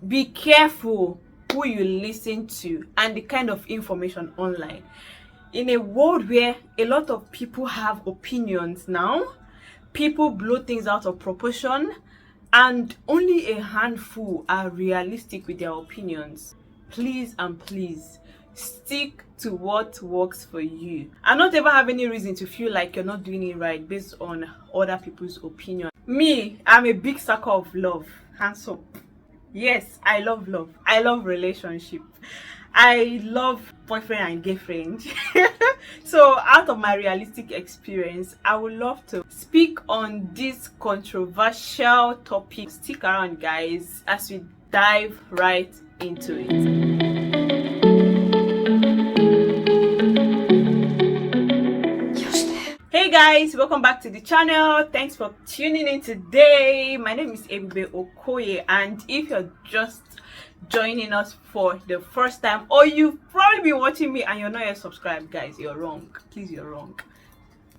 be careful who you listen to and the kind of information online. In a world where a lot of people have opinions now, people blow things out of proportion, and only a handful are realistic with their opinions. Please and please stick to what works for you and not ever have any reason to feel like you're not doing it right based on other people's opinion. Me, I'm a big sucker of love. Hands up. Yes, I love love. I love relationship. I love boyfriend and girlfriend. So out of my realistic experience, I would love to speak on this controversial topic. Stick around, guys, as we dive right into it. Hey guys, welcome back to the channel. Thanks for tuning in today. My name is Ebube Okoye, and if you're just joining us for the first time, or you've probably been watching me and you're not yet subscribed, guys, you're wrong. Please, you're wrong.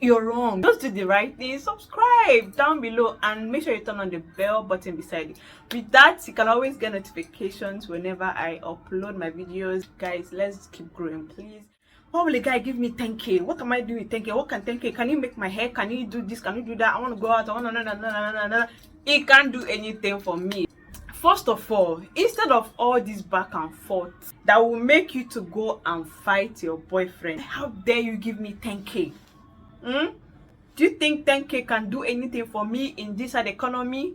You're wrong. Just do the right thing. Subscribe down below and make sure you turn on the bell button beside it. With that, you can always get notifications whenever I upload my videos. Guys, let's keep growing, please. Why will a guy give me 10k? What am I doing with 10k? What can 10k? Can he make my hair? Can he do this? Can he do that? I want to go out. I want to He can't do anything for me. First of all, instead of all this back and forth that will make you to go and fight your boyfriend, how dare you give me 10k? Do you think 10k can do anything for me in this hard economy?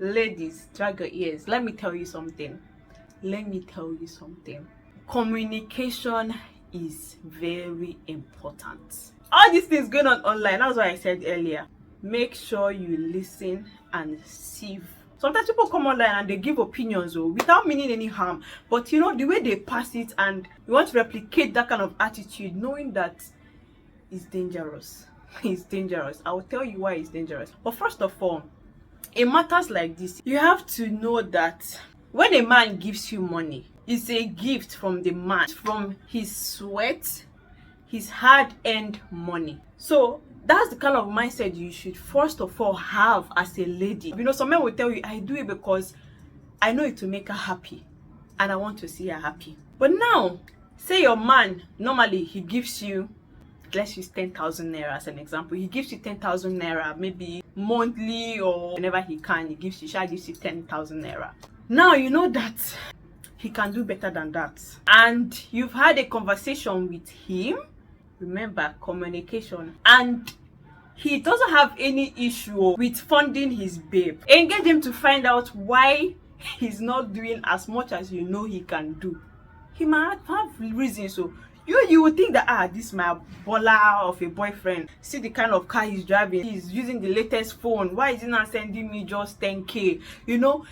Ladies, drag your ears. Let me tell you something. Communication is very important. All these things going on online, that's what I said earlier. Make sure you listen and sieve. Sometimes people come online and they give opinions without meaning any harm, but you know the way they pass it, and you want to replicate that kind of attitude knowing that it's dangerous. It's dangerous. I will tell you why it's dangerous. But first of all, in matters like this, you have to know that when a man gives you money, it's a gift from the man, from his sweat, his hard-earned money. So that's the kind of mindset you should first of all have as a lady. You know, some men will tell you, I do it because I know it will make her happy and I want to see her happy. But now, say your man, normally he gives you, let's use 10,000 naira as an example. He gives you 10,000 naira, maybe monthly or whenever he can. He gives you 10,000 naira. Now you know that he can do better than that, and you've had a conversation with him. Remember, communication. And he doesn't have any issue with funding his babe. Engage him to find out why he's not doing as much as you know he can do. He might have reasons. So you would think that this my baller of a boyfriend. See the kind of car he's driving. He's using the latest phone. Why is he not sending me just 10k? You know,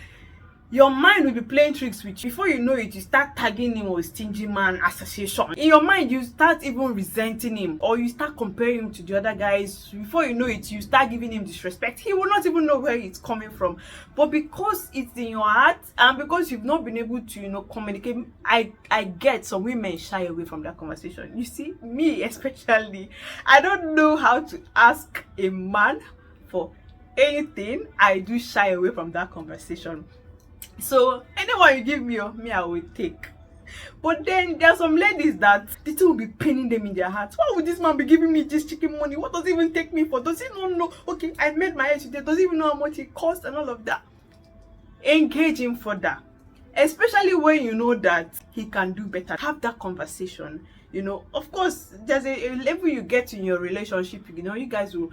your mind will be playing tricks with you. Before you know it, you start tagging him with stingy man association. In your mind, you start even resenting him, or you start comparing him to the other guys. Before you know it, you start giving him disrespect. He will not even know where it's coming from. But because it's in your heart, and because you've not been able to, communicate, I get some women shy away from that conversation. You see, me especially, I don't know how to ask a man for anything. I do shy away from that conversation. So anyone you give me, I will take. But then there are some ladies that the thing will be paining them in their hearts. Why would this man be giving me this chicken money? What does he even take me for? Does he not know? Okay, I made my hair today. Does he even know how much it costs and all of that? Engage him further, especially when you know that he can do better. Have that conversation. Of course, there's a level you get in your relationship. You guys will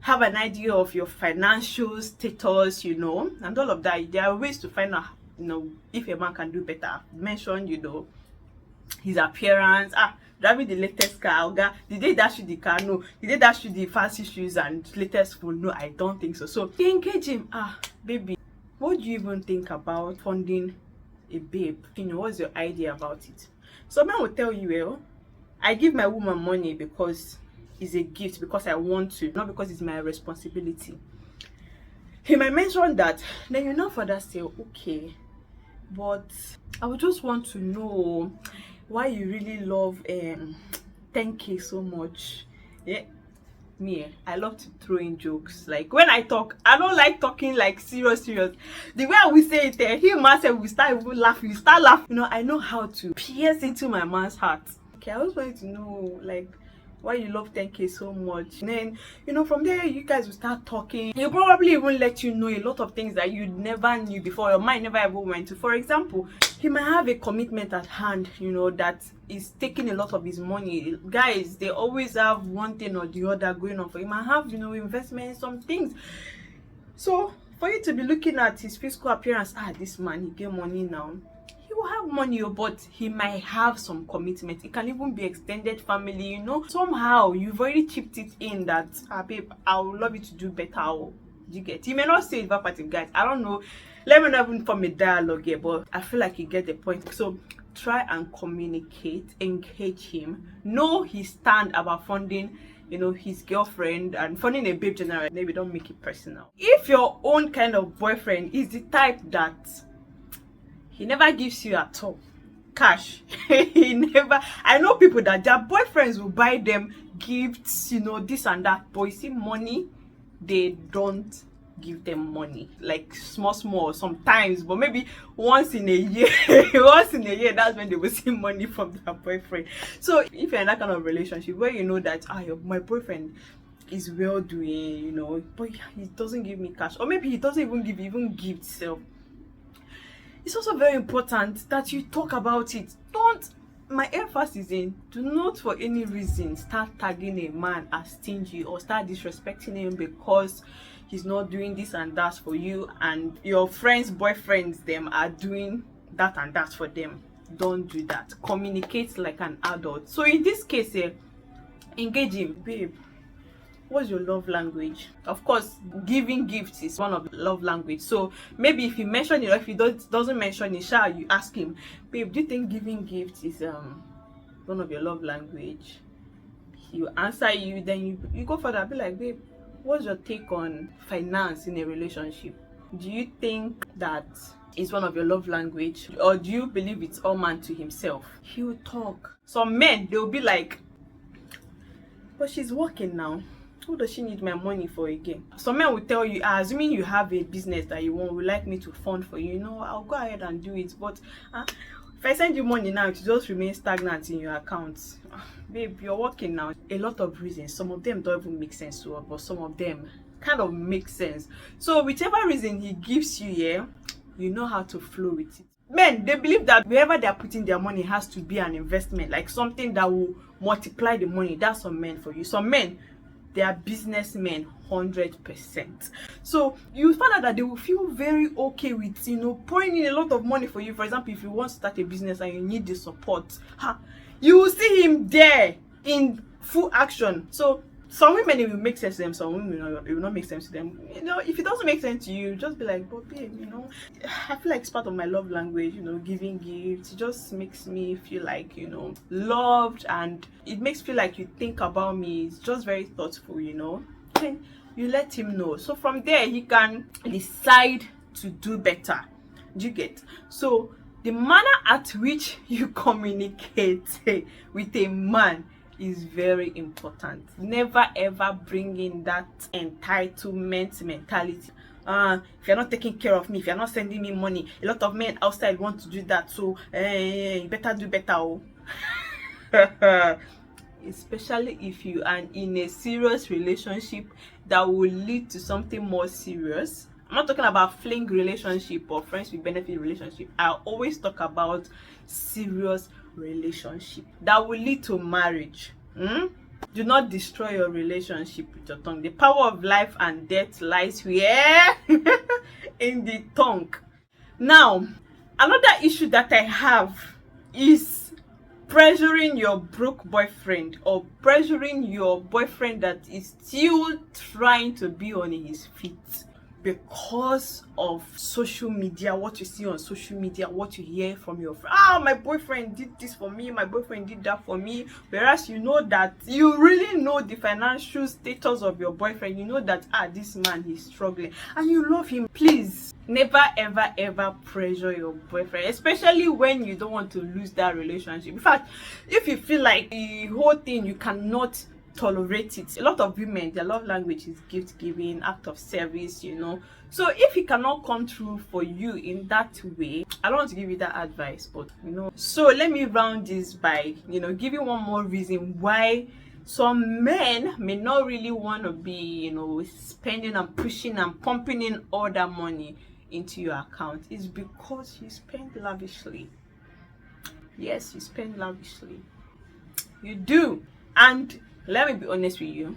have an idea of your financial status, and all of that. There are ways to find out, if a man can do better. Mention, his appearance. Driving the latest car. Did they dash you the car? No. Did they dash you the fancy shoes and latest phone? No, I don't think so. So engage him. Baby, what do you even think about funding a babe? What's your idea about it? Some man will tell you, well, I give my woman money because is a gift, because I want to, not because it's my responsibility. He might mention that, then you further say, okay, but I would just want to know why you really love 10k so much. Yeah, me, I love to throw in jokes. Like when I talk, I don't like talking like serious. The way I will say it, he myself will start even laughing, we start laughing. You know, I know how to pierce into my man's heart. Okay, I always wanted to know like why you love 10K so much. And then, you know, from there you guys will start talking. He'll probably even let you know a lot of things that you never knew before, your mind never ever went to. For example, he might have a commitment at hand, you know, that is taking a lot of his money. Guys, they always have one thing or the other going on for him. He might have, you know, investment in some things. So for you to be looking at his physical appearance, this man, he get money now. He will have money, but he might have some commitment. It can even be extended family, you know. Somehow you've already chipped it in that, babe, I would love you to do better. You get? You may not say it verbatim, guys. I don't know. Let me not even form a dialogue here, but I feel like you get the point. So try and communicate, engage him, know his stand about funding, you know, his girlfriend and funding a babe general. Maybe don't make it personal. If your own kind of boyfriend is the type that he never gives you at all cash, he never, I know people that their boyfriends will buy them gifts, you know, this and that, but you see, money, they don't give them money. Like small sometimes, but maybe once in a year that's when they will see money from their boyfriend. So if you're in that kind of relationship where you know that my boyfriend is well doing, you know, but he doesn't give me cash, or maybe he doesn't even give gifts self, it's also very important that you talk about it. My emphasis is in, do not for any reason start tagging a man as stingy or start disrespecting him because he's not doing this and that for you, and your friends' boyfriends them are doing that and that for them. Don't do that. Communicate like an adult. So in this case, engage him. Babe, what's your love language? Of course, giving gifts is one of the love language. So maybe if he mention it, or if he doesn't mention it, you ask him, babe, do you think giving gifts is one of your love language? He will answer you, then you go further. Be like, babe, what's your take on finance in a relationship? Do you think that is one of your love language, or do you believe it's all man to himself? He will talk. Some men, they'll be like, but she's working now, who does she need my money for again? Some men will tell you, assuming you have a business that you would like me to fund for you, you know, I'll go ahead and do it, but if I send you money now, it just remain stagnant in your account. Babe, you're working now. A lot of reasons. Some of them don't even make sense to us, but some of them kind of make sense. So whichever reason he gives you, you know how to flow with it. Men, they believe that wherever they're putting their money has to be an investment, like something that will multiply the money. That's some men for you. Some men, they are businessmen 100%. So you find out that they will feel very okay with, you know, pouring in a lot of money for you. For example, if you want to start a business and you need the support, you will see him there in full action. So some women, it will make sense to them, some women it will not make sense to them. You know, if it doesn't make sense to you, just be like, but babe, you know, I feel like it's part of my love language, you know, giving gifts. It just makes me feel like, you know, loved, and it makes me feel like you think about me. It's just very thoughtful, you know. Then you let him know. So from there, he can decide to do better. Do you get? So the manner at which you communicate with a man is very important. Never ever bring in that entitlement mentality. If you're not taking care of me, if you're not sending me money, a lot of men outside want to do that, so you better do better. Especially if you are in a serious relationship that will lead to something more serious. I'm not talking about fling relationship or friends with benefit relationship. I always talk about serious relationship that will lead to marriage. Do not destroy your relationship with your tongue. The power of life and death lies where? In the tongue. Now, another issue that I have is pressuring your broke boyfriend, or pressuring your boyfriend that is still trying to be on his feet because of social media, what you see on social media, what you hear from your friend. My boyfriend did this for me, my boyfriend did that for me. Whereas you know that, you really know the financial status of your boyfriend. You know that this man, he's struggling and you love him. Please never ever pressure your boyfriend, especially when you don't want to lose that relationship. In fact, if you feel like the whole thing you cannot tolerate it. A lot of women, their love language is gift giving, act of service, you know. So if he cannot come through for you in that way, I don't want to give you that advice, but you know. So let me round this by, you know, giving one more reason why some men may not really want to be, you know, spending and pushing and pumping in all that money into your account. Is because you spend lavishly. Yes, you spend lavishly. You do. And let me be honest with you,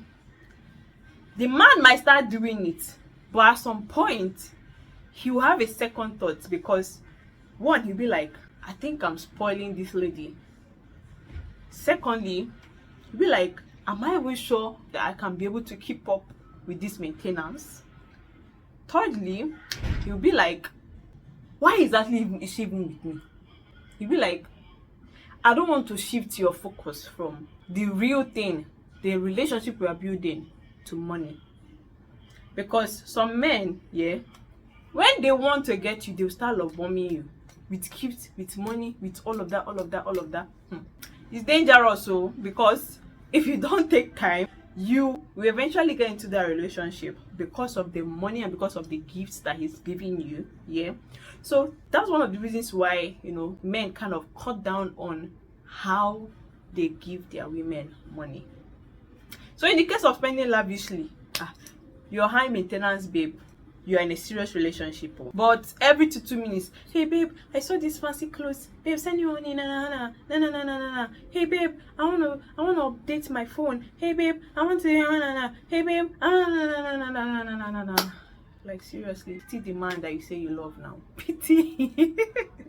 the man might start doing it, but at some point he will have a second thought, because one, he'll be like, I think I'm spoiling this lady. Secondly, he'll be like, am I even sure that I can be able to keep up with this maintenance? Thirdly, he'll be like, why exactly is she even with me? He'll be like, I don't want to shift your focus from the real thing, the relationship we are building, to money. Because some men, yeah, when they want to get you, they'll start love bombing you with gifts, with money, with all of that. It's dangerous, so because if you don't take time, you will eventually get into that relationship because of the money and because of the gifts that he's giving you. Yeah, so that's one of the reasons why, you know, men kind of cut down on how they give their women money. So in the case of spending lavishly, you're high maintenance, babe, you're in a serious relationship, but every 2 minutes, hey babe, I saw this fancy clothes, babe, send you money, na. Hey babe, I wanna update my phone, hey babe, I want to hey babe, na. Like seriously, pity the man that you say you love now. Pity.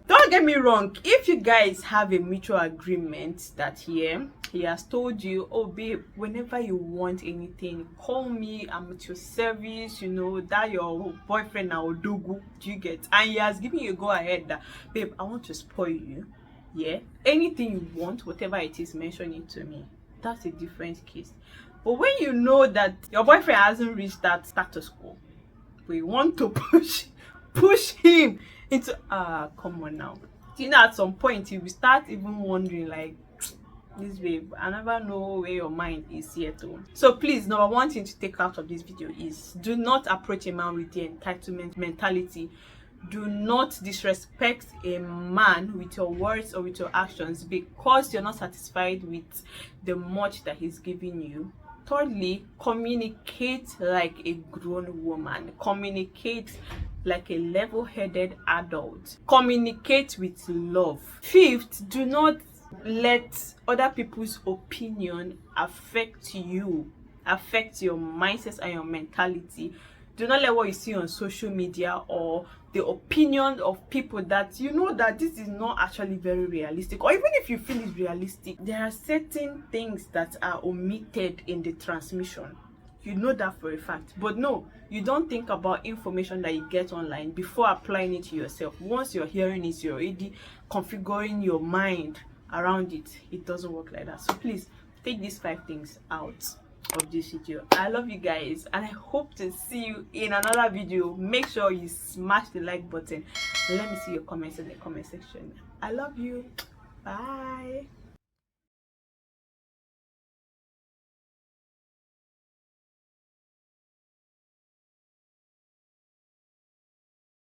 Don't get me wrong, if you guys have a mutual agreement that here he has told you, oh babe, whenever you want anything, call me, I'm at your service, you know, that your boyfriend now dogu, do you get? And he has given you a go ahead that, babe, I want to spoil you. Yeah, anything you want, whatever it is, mention it to me. That's a different case. But when you know that your boyfriend hasn't reached that status quo, we want to push him into come on now, you know, at some point you will start even wondering like, this babe, I never know where your mind is yet. So please, number one thing to take out of this video is, do not approach a man with the entitlement mentality. Do not disrespect a man with your words or with your actions because you're not satisfied with the much that he's giving you. Thirdly, communicate like a grown woman. Communicate like a level-headed adult. Communicate with love. Fifth, do not let other people's opinion affect you, affect your mindset and your mentality. Do not let what you see on social media or the opinion of people that you know that this is not actually very realistic, or even if you feel it's realistic, there are certain things that are omitted in the transmission. You know that for a fact, but no, you don't think about information that you get online before applying it to yourself. Once you're hearing it, you're already configuring your mind around it. It doesn't work like that. So please take these 5 things out of this video. I love you guys and I hope to see you in another video. Make sure you smash the like button. Let me see your comments in the comment section. I love you. Bye.